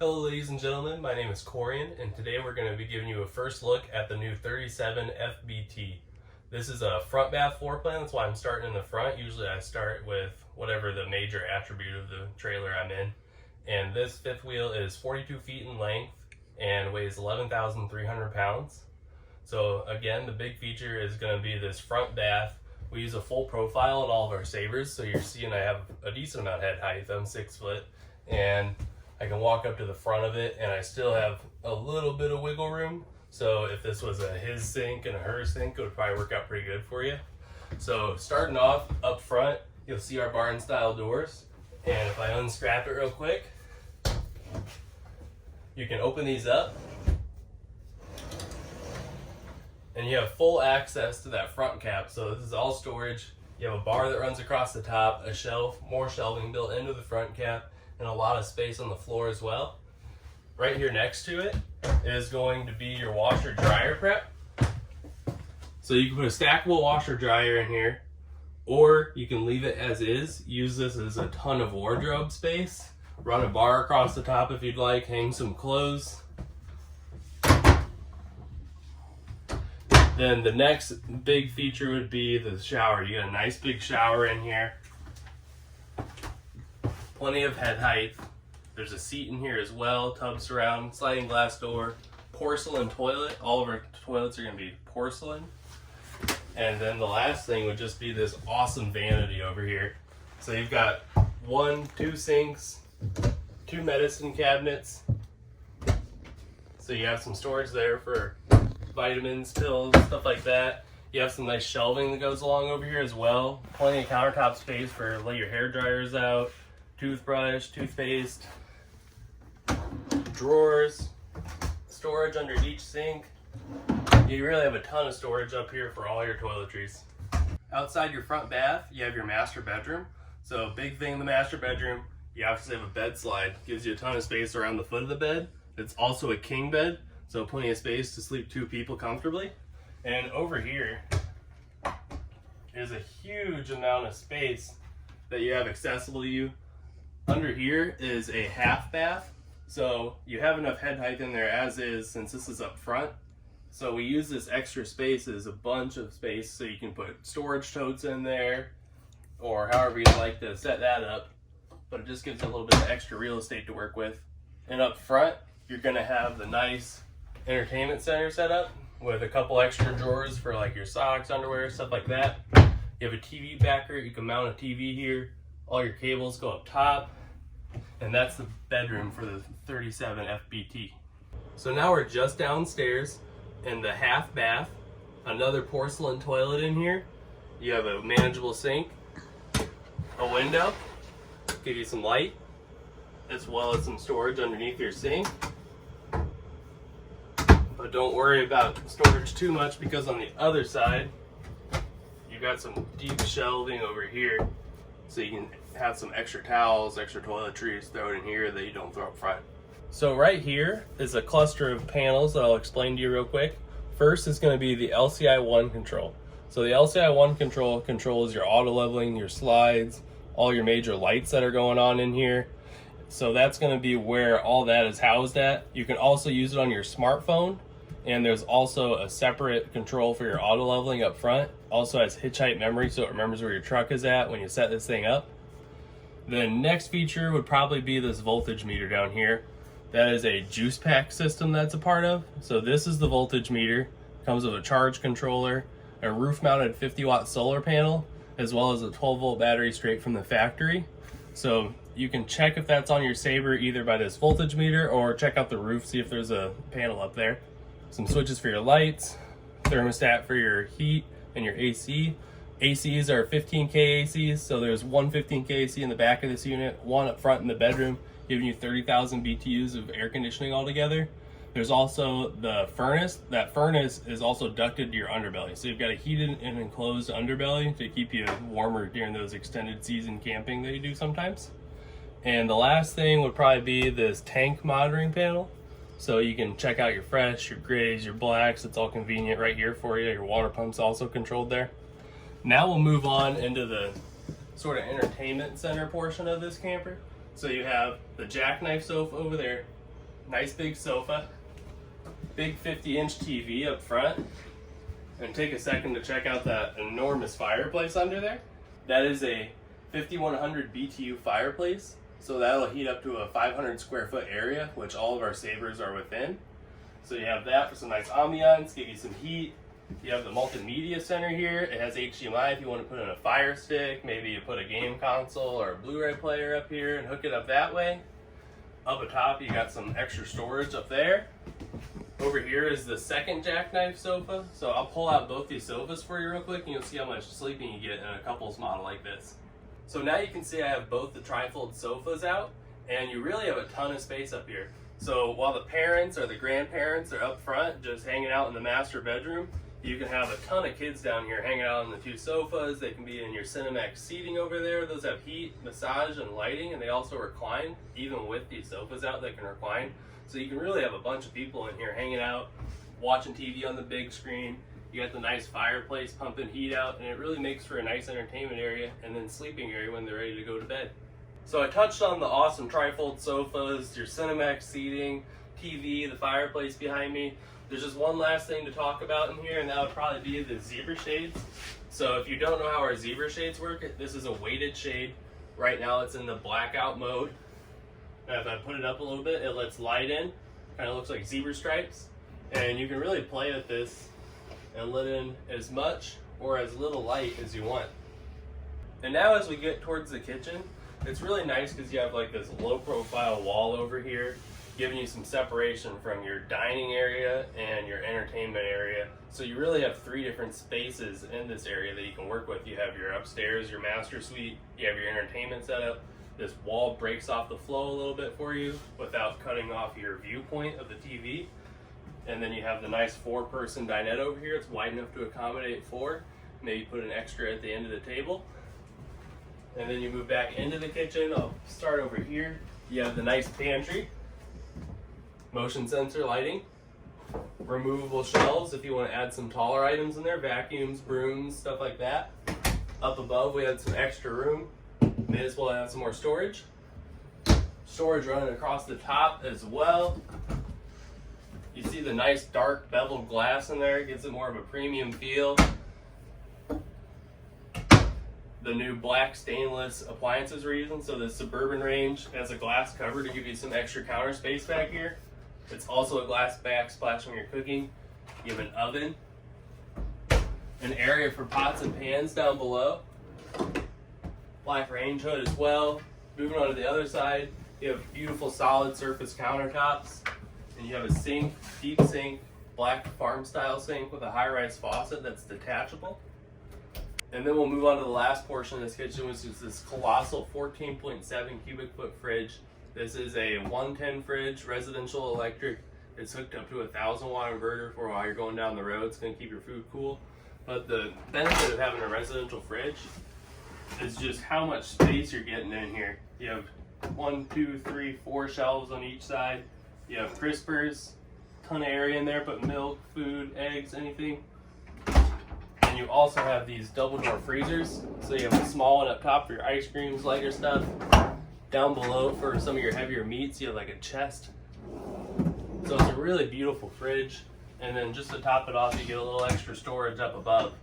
Hello ladies and gentlemen, my name is Corian, and today we're going to be giving you a first look at the new 37 FBT. This is a front bath floor plan, that's why I'm starting in the front. Usually I start with whatever the major attribute of the trailer I'm in. And this fifth wheel is 42 feet in length and weighs 11,300 pounds. So again, the big feature is going to be this front bath. We use a full profile in all of our Sabres, so you're seeing I have a decent amount of head height. I'm 6 foot, and I can walk up to the front of it, and I still have a little bit of wiggle room. So if this was a his sink and a her sink, it would probably work out pretty good for you. So starting off up front, you'll see our barn style doors. And if I unstrap it real quick, you can open these up. And you have full access to that front cap. So this is all storage. You have a bar that runs across the top, a shelf, more shelving built into the front cap, and a lot of space on the floor as well. Right here next to it is going to be your washer dryer prep. So you can put a stackable washer dryer in here, or you can leave it as is. Use this as a ton of wardrobe space. Run a bar across the top if you'd like, hang some clothes. Then the next big feature would be the shower. You get a nice big shower in here. Plenty of head height. There's a seat in here as well, tub surround, sliding glass door, porcelain toilet. All of our toilets are going to be porcelain. And then the last thing would just be this awesome vanity over here. So you've got 2 sinks, 2 medicine cabinets. So you have some storage there for vitamins, pills, stuff like that. You have some nice shelving that goes along over here as well. Plenty of countertop space for lay your hair dryers out, toothbrush, toothpaste, drawers, storage under each sink. You really have a ton of storage up here for all your toiletries. Outside your front bath, you have your master bedroom. So big thing in the master bedroom, you obviously have a bed slide. Gives you a ton of space around the foot of the bed. It's also a king bed, so plenty of space to sleep 2 people comfortably. And over here is a huge amount of space that you have accessible to you. Under here is a half bath, so you have enough head height in there as is, since this is up front. So we use this extra space as a bunch of space, so you can put storage totes in there, or however you'd like to set that up, but it just gives you a little bit of extra real estate to work with. And up front, you're gonna have the nice entertainment center set up with a couple extra drawers for like your socks, underwear, stuff like that. You have a TV backer, you can mount a TV here. All your cables go up top, and that's the bedroom for the 37 FBT. So now we're just downstairs in the half bath, another porcelain toilet in here. You have a manageable sink, a window, give you some light, as well as some storage underneath your sink. But don't worry about storage too much, because on the other side, you've got some deep shelving over here. So you can have some extra towels, extra toiletries, throw it in here that you don't throw up front. So right here is a cluster of panels that I'll explain to you real quick. First is going to be the LCI 1 control. So the LCI 1 control controls your auto leveling, your slides, all your major lights that are going on in here. So that's going to be where all that is housed at. You can also use it on your smartphone, and there's also a separate control for your auto leveling up front. Also has hitch height memory, so it remembers where your truck is at when you set this thing up. The next feature would probably be this voltage meter down here. That is a juice pack system that's a part of. So this is the voltage meter. Comes with a charge controller, a roof mounted 50-watt solar panel, as well as a 12-volt battery straight from the factory. So you can check if that's on your Sabre either by this voltage meter, or check out the roof, see if there's a panel up there. Some switches for your lights, thermostat for your heat and your AC. ACs are 15K ACs, so there's one 15K AC in the back of this unit, one up front in the bedroom, giving you 30,000 BTUs of air conditioning altogether. There's also the furnace. That furnace is also ducted to your underbelly, so you've got a heated and enclosed underbelly to keep you warmer during those extended season camping that you do sometimes. And the last thing would probably be this tank monitoring panel. So you can check out your fresh, your grays, your blacks. It's all convenient right here for you. Your water pump's also controlled there. Now we'll move on into the sort of entertainment center portion of this camper. So you have the jackknife sofa over there. nice big sofa, big 50-inch TV up front, and take a second to check out that enormous fireplace under there. That is a 5100 BTU fireplace, so that'll heat up to a 500 square foot area, which all of our Sabres are within. So you have that for some nice ambiance, give you some heat. You have the multimedia center here. It has HDMI if you want to put in a Fire Stick. Maybe you put a game console or a Blu-ray player up here and hook it up that way. Up atop, you got some extra storage up there. Over here is the second jackknife sofa. So I'll pull out both these sofas for you real quick and you'll see how much sleeping you get in a couples model like this. So now you can see I have both the trifold sofas out, and you really have a ton of space up here. So while the parents or the grandparents are up front just hanging out in the master bedroom, you can have a ton of kids down here hanging out on the two sofas. They can be in your Cinemax seating over there. Those have heat, massage, and lighting, and they also recline. Even with these sofas out, they can recline. So you can really have a bunch of people in here hanging out, watching TV on the big screen. You got the nice fireplace pumping heat out, and it really makes for a nice entertainment area and then sleeping area when they're ready to go to bed. So I touched on the awesome trifold sofas, your Cinemax seating, TV, the fireplace behind me. There's just one last thing to talk about in here, and that would probably be the zebra shades. So if you don't know how our zebra shades work, this is a weighted shade. Right now it's in the blackout mode. Now if I put it up a little bit, it lets light in. Kind of looks like zebra stripes. And you can really play with this and let in as much or as little light as you want. And now as we get towards the kitchen, it's really nice because you have like this low profile wall over here, giving you some separation from your dining area and your entertainment area. So you really have three different spaces in this area that you can work with. You have your upstairs, your master suite, you have your entertainment setup. This wall breaks off the flow a little bit for you without cutting off your viewpoint of the TV. And then you have the nice 4-person dinette over here. It's wide enough to accommodate 4. Maybe put an extra at the end of the table. And then you move back into the kitchen. I'll start over here. You have the nice pantry, motion sensor lighting, removable shelves if you want to add some taller items in there, vacuums, brooms, stuff like that. Up above we had some extra room. May as well add some more storage. Storage running across the top as well. You see the nice dark beveled glass in there, it gives it more of a premium feel. The new black stainless appliances we're using, so the Suburban range has a glass cover to give you some extra counter space back here. It's also a glass backsplash when you're cooking. You have an oven, an area for pots and pans down below, black range hood as well. Moving on to the other side, you have beautiful solid surface countertops. And you have a sink, deep sink, black farm style sink with a high-rise faucet that's detachable. And then we'll move on to the last portion of this kitchen, which is this colossal 14.7 cubic foot fridge. This is a 110 fridge, residential electric. It's hooked up to a 1,000-watt inverter for while you're going down the road. It's gonna keep your food cool. But the benefit of having a residential fridge is just how much space you're getting in here. You have 1, 2, 3, 4 shelves on each side. You have crispers, ton of area in there, put milk, food, eggs, anything. And you also have these double door freezers. So you have a small one up top for your ice creams, lighter stuff. Down below for some of your heavier meats, you have like a chest. So it's a really beautiful fridge. And then just to top it off, you get a little extra storage up above.